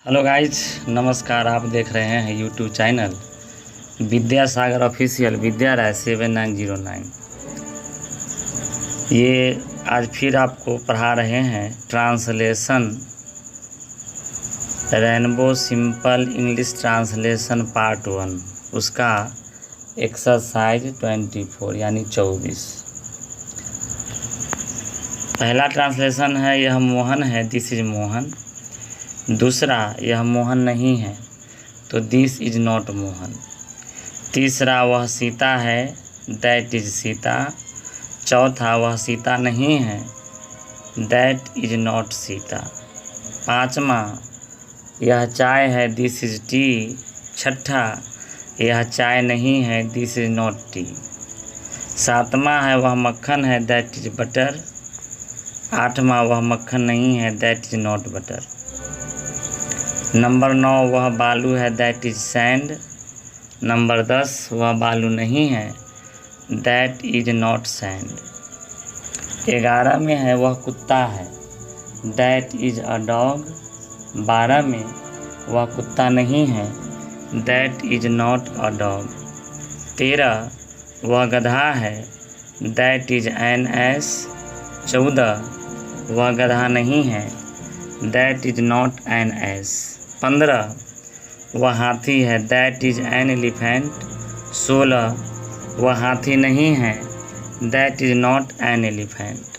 Hello guys, नमस्कार। आप देख रहे हैं यूट्यूब चैनल विद्यासागर ऑफिशियल विद्या राय 7909। ये आज फिर आपको पढ़ा रहे हैं translation rainbow simple English translation part 1, उसका एक्सरसाइज 24 यानी 24। पहला ट्रांसलेशन है, यह मोहन है, दिस इज मोहन। दूसरा, यह मोहन नहीं है, तो दिस इज नॉट मोहन। तीसरा, वह सीता है, दैट इज सीता। चौथा, वह सीता नहीं है, दैट इज नॉट सीता। पाँचवा, यह चाय है, दिस इज टी। छठा, यह चाय नहीं है, दिस इज नॉट टी। सातवां है, वह मक्खन है, दैट इज बटर। आठवां, वह मक्खन नहीं है, that is not butter. Number 9, वह बालू है, दैट इज सैंड। नंबर 10, वह बालू नहीं है, दैट इज नॉट सैंड। 11 में है, वह कुत्ता है, दैट इज अ डॉग। 12 में, वह कुत्ता नहीं है, that is not a dog. 13, वह गधा है, दैट इज एन एस। 14, वह गधा नहीं है, that is not an S. 15, वह हाथी है, दैट इज एन एलिफेंट। 16, वह हाथी नहीं है, that is not an elephant.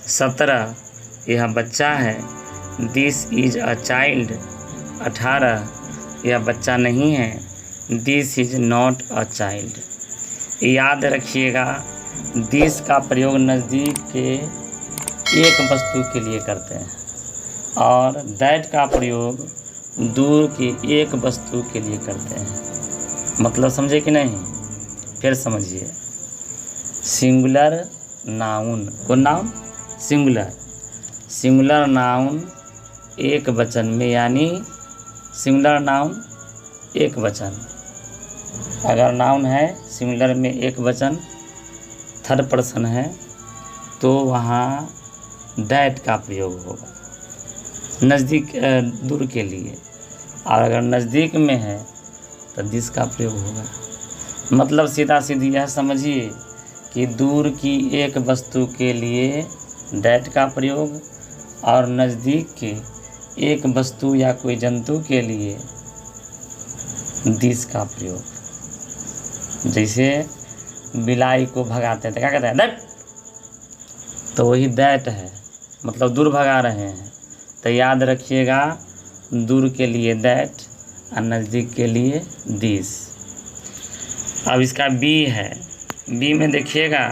17, यह बच्चा है, दिस इज अ चाइल्ड। 18, यह बच्चा नहीं है, this is not a child. याद रखिएगा, दिस का प्रयोग नज़दीक के एक वस्तु के लिए करते हैं और दैट का प्रयोग दूर की एक वस्तु के लिए करते हैं। मतलब समझे कि नहीं? फिर समझिए। सिंगुलर नाउन को नाउन सिंगुलर नाउन एक वचन में, यानी सिंगुलर नाउन एक वचन। अगर नाउन है सिंगुलर में एक वचन, थर्ड पर्सन है, तो वहाँ दैट का प्रयोग होगा नज़दीक दूर के लिए, और अगर नज़दीक में है तो दिस का प्रयोग होगा। मतलब सीधा सीधी यह समझिए कि दूर की एक वस्तु के लिए दैट का प्रयोग और नज़दीक के एक वस्तु या कोई जंतु के लिए दिस का प्रयोग। जैसे बिलाई को भगाते हैं तो क्या कहते हैं? दैट। तो वही दैट है, मतलब दूर भगा रहे हैं। तो याद रखिएगा, दूर के लिए दैट और नज़दीक के लिए दिस। अब इसका बी है, बी में देखिएगा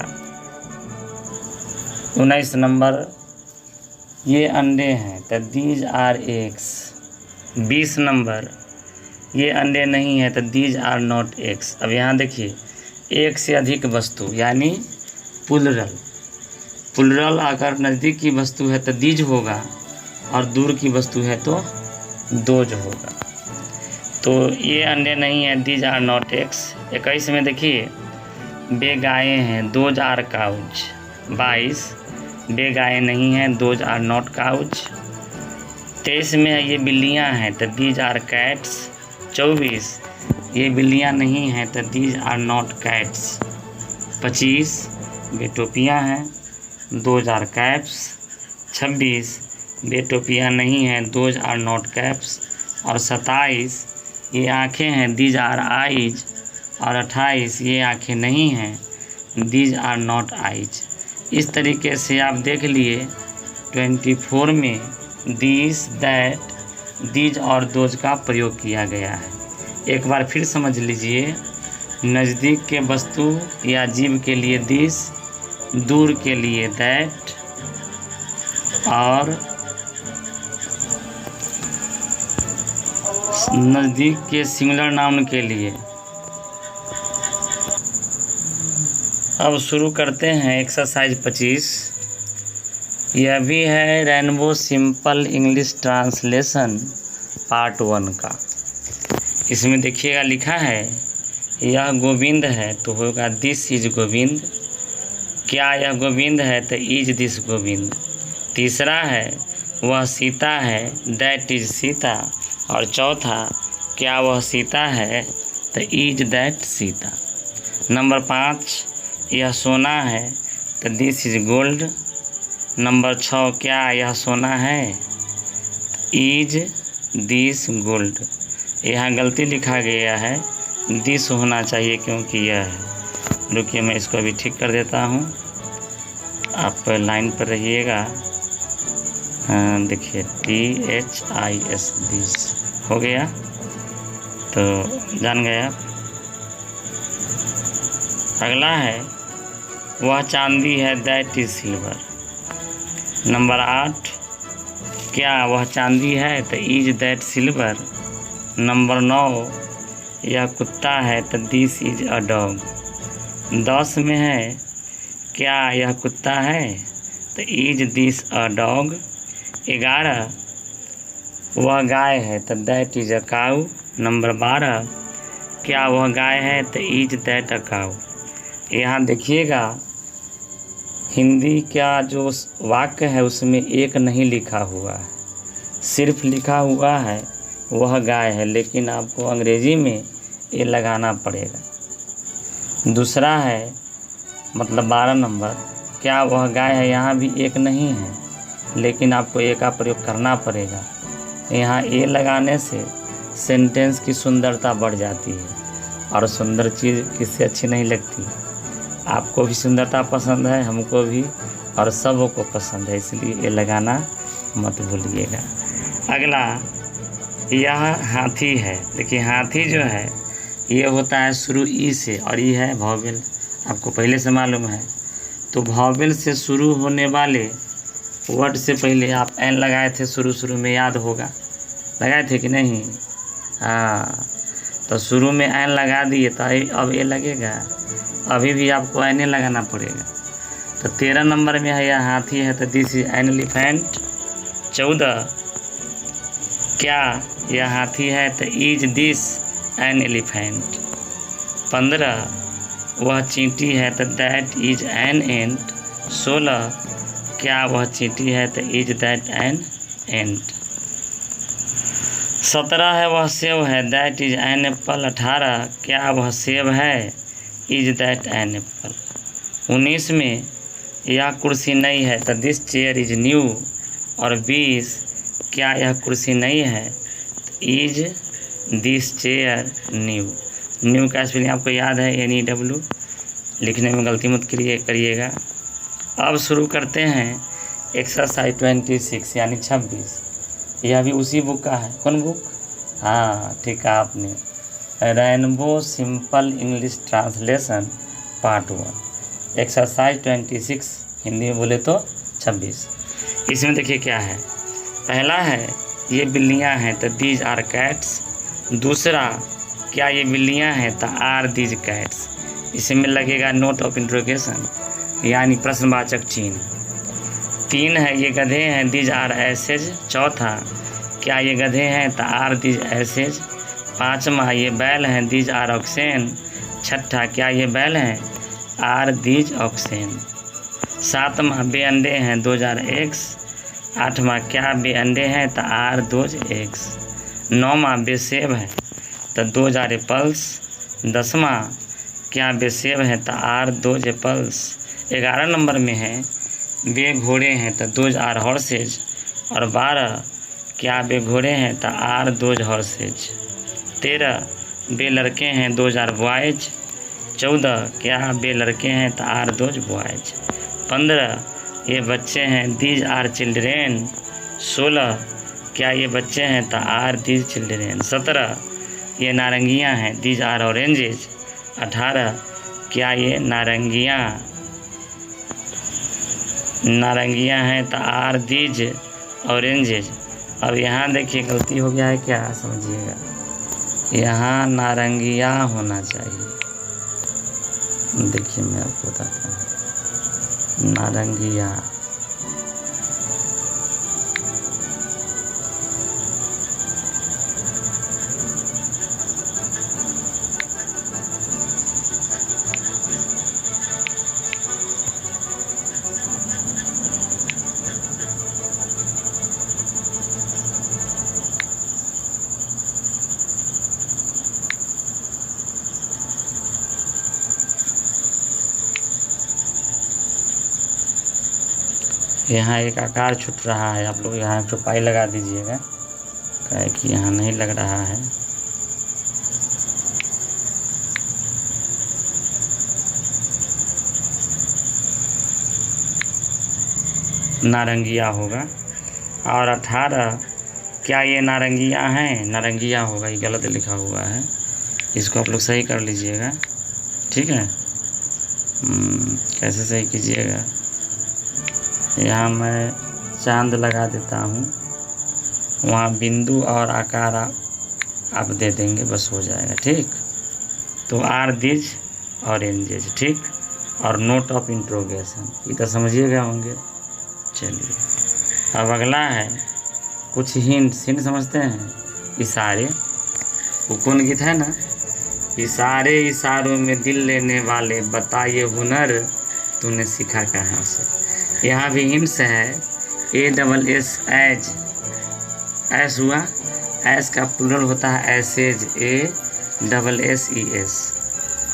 19 नंबर, ये अंडे हैं, तो दीज आर एग्स। 20 नंबर, ये अंडे नहीं है, तो दीज आर नॉट एग्स। अब यहाँ देखिए, एक से अधिक वस्तु यानी प्लुरल अगर नज़दीक की वस्तु है तो दीज होगा और दूर की वस्तु है तो दोज होगा। तो ये अंडे नहीं है, दीज आर नॉट एग्स। 21 में देखिए, बे गायें हैं, दोज आर काउज। 22, बे गायें नहीं हैं, दोज आर नॉट काउज। 23 में है, ये बिल्लियां हैं, तो दीज आर कैट्स। 24, ये बिल्लियां नहीं हैं, तो दीज आर नॉट कैट्स। 25, बे टोपियाँ हैं, दोज आर कैप्स। 26, बे टोपियाँ नहीं हैं, दोज आर नॉट कैप्स। और 27, ये आँखें हैं, दीज आर आइज। और 28, ये आँखें नहीं हैं, दीज आर नॉट आइज। इस तरीके से आप देख लिए 24 में दिस, दैट, दीज और दोज का प्रयोग किया गया है। एक बार फिर समझ लीजिए, नज़दीक के वस्तु या जीव के लिए दिस, दूर के लिए दैट, और नज़दीक के सिंगुलर नाउन के लिए। अब शुरू करते हैं एक्सरसाइज 25। यह भी है rainbow simple English translation part 1 का। इसमें देखिएगा लिखा है, यह गोविंद है, तो होगा दिस इज गोविंद। क्या यह गोविंद है, तो इज दिस गोविंद। तीसरा है, वह सीता है, दैट इज सीता। और चौथा, क्या वह सीता है, तो इज दैट सीता। नंबर 5, यह सोना है, तो दिस इज गोल्ड। नंबर 6, क्या यह सोना है, इज दिस गोल्ड। यहाँ गलती लिखा गया है, दिस होना चाहिए क्योंकि यह है। रुकिए मैं इसको अभी ठीक कर देता हूँ, आप लाइन पर रहिएगा। देखिए THIS दिस हो गया, तो जान गए आप। अगला है, वह चांदी है, दैट इज सिल्वर। नंबर 8, क्या वह चांदी है, तो इज दैट सिल्वर। नंबर 9, यह कुत्ता है, तो दिस इज अ डॉग। 10 में है, क्या यह कुत्ता है, तो इज दिस अ डॉग। 11, वह गाय है, तो that is a cow. Number 12, क्या वह गाय है, तो इज दैट अ काऊ। यहाँ देखिएगा, हिंदी का जो वाक्य है उसमें एक नहीं लिखा हुआ है, सिर्फ लिखा हुआ है वह गाय है, लेकिन आपको अंग्रेजी में ये लगाना पड़ेगा। दूसरा है, मतलब 12 नंबर, क्या वह गाय है, यहाँ भी एक नहीं है, लेकिन आपको ए का प्रयोग करना पड़ेगा। यहाँ ए लगाने से सेंटेंस की सुंदरता बढ़ जाती है, और सुंदर चीज़ किससे अच्छी नहीं लगती। आपको भी सुंदरता पसंद है, हमको भी, और सबको पसंद है, इसलिए ये लगाना मत भूलिएगा। अगला, यह हाथी है। देखिए हाथी जो है ये होता है शुरू ई से, और ये है वॉवेल, आपको पहले से मालूम है। तो वॉवेल से शुरू होने वाले वर्ड से पहले आप एन लगाए थे, शुरू में याद होगा, लगाए थे कि नहीं? हाँ, तो शुरू में एन लगा दिए, तो अब ये लगेगा, अभी भी आपको एन लगाना पड़ेगा। तो 13 नंबर में है, यह हाथी है, तो दिस इज एन एलिफेंट। 14, क्या यह हाथी है, तो इज दिस एन एलिफेंट। 15, वह चींटी है, तो दैट इज एन एंट। 16, क्या वह चींटी है, तो इज दैट एन एंट। 17 है, वह सेब है, दैट इज एन एप्पल। 18, क्या वह सेब है, इज दैट एन एप्पल। 19 में, यह कुर्सी नई है, तो दिस चेयर इज न्यू। और 20, क्या यह कुर्सी नई है, is this chair new. New का स्पेलिंग आपको याद है, NEW, लिखने में गलती मत करिएगा। अब शुरू करते हैं एक्सरसाइज 26 यानी 26। यह भी उसी बुक का है। कौन बुक? हाँ ठीक है आपने, rainbow simple English translation part 1 exercise 26, Hindi में बोले तो 26। इसमें देखिए क्या है। पहला है, ये बिल्लियाँ हैं, तो दीज आर कैट्स। दूसरा, क्या ये बिल्लियाँ हैं, तो आर दीज कैट्स। इसमें लगेगा नोट ऑफ इंट्रोगेशन यानी प्रश्नवाचक चिन्ह। 3 है, ये गधे हैं, दीज आर एसेज। चौथा, क्या ये गधे हैं, तो आर दीज एसेज। 5वां, ये बैल हैं, दीज आर ऑक्सेन। 6ठा, क्या ये बैल हैं, आर दीज ऑक्सेन। 7वां, बे अंडे हैं, दोज आर एग्स। 8वां, क्या बे अंडे हैं, तो आर दोज एग्स। 9वां, बे सेब है, तो दोज आर एप्पल्स। 10वां, क्या बे सेब है, तो आर दोज एप्पल्स। 11 नंबर में है, बे घोड़े हैं, तो दोज आर हॉर्सेज। और 12, क्या बे घोड़े हैं, तो आर दोज हॉर्सेज। 13, बे लड़के हैं, दोज आर बॉयज। 14, क्या बे लड़के हैं, तो आर दोज बॉयज। 15, ये बच्चे हैं, दीज आर चिल्ड्रेन। 16, क्या ये बच्चे हैं, तो आर दीज चिल्ड्रेन। 17, ये नारंगियां हैं, दीज आर ऑरेंजेज। 18, क्या ये नारंगियां हैं, तो आर दीज ऑरेंजेज। अब यहाँ देखिए गलती हो गया है, क्या समझिएगा, यहाँ नारंगिया होना चाहिए। देखिए मैं आपको बताता हूँ, नारंगिया। यहाँ एक आकार छूट रहा है, आप लोग यहाँ चौपाई लगा दीजिएगा, क्या है कि यहाँ नहीं लग रहा है। नारंगिया होगा। और 18, क्या ये नारंगिया हैं? नारंगिया होगा, ये गलत लिखा हुआ है, इसको आप लोग सही कर लीजिएगा, ठीक है। कैसे सही कीजिएगा? यहाँ मैं चांद लगा देता हूँ, वहाँ बिंदु और आकार आप दे देंगे, बस हो जाएगा, ठीक। तो आर दिज ऑरेंजेज, ठीक। और नोट ऑफ इंट्रोगेशन, ये तो समझिएगा होंगे। चलिए अब अगला है कुछ हिंट समझते हैं। इशारे, वो कौन गीत है ना, इशारे इशारों में दिल लेने वाले, बताइए हुनर तूने सीखा कहाँ से। यहाँ भी हिंट्स है। ASS एज, ऐस हुआ, ऐस का प्लूरल होता है ऐसेज, ASSES।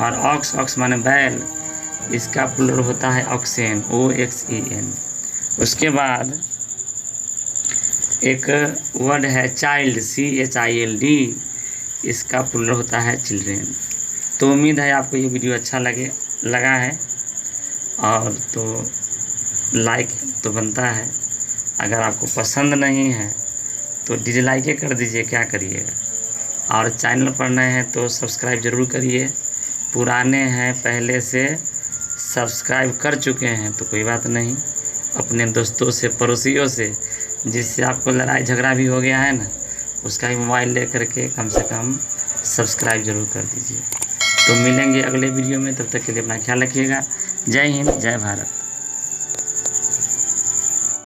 और ऑक्स माने बैल, इसका प्लूरल होता है ऑक्सेन, OXEN। उसके बाद एक वर्ड है चाइल्ड, CHILD, इसका प्लूरल होता है चिल्ड्रेन। तो उम्मीद है आपको ये वीडियो अच्छा लगा है, और तो लाइक तो बनता है, अगर आपको पसंद नहीं है तो डिसलाइक कर दीजिए, क्या करिएगा। और चैनल पर नए हैं तो सब्सक्राइब ज़रूर करिए, पुराने हैं पहले से सब्सक्राइब कर चुके हैं तो कोई बात नहीं, अपने दोस्तों से, पड़ोसियों से, जिससे आपको लड़ाई झगड़ा भी हो गया है ना, उसका ही मोबाइल ले करके कम से कम सब्सक्राइब ज़रूर कर दीजिए। तो मिलेंगे अगले वीडियो में, तब तक के लिए अपना ख्याल रखिएगा। जय हिंद, जय भारत।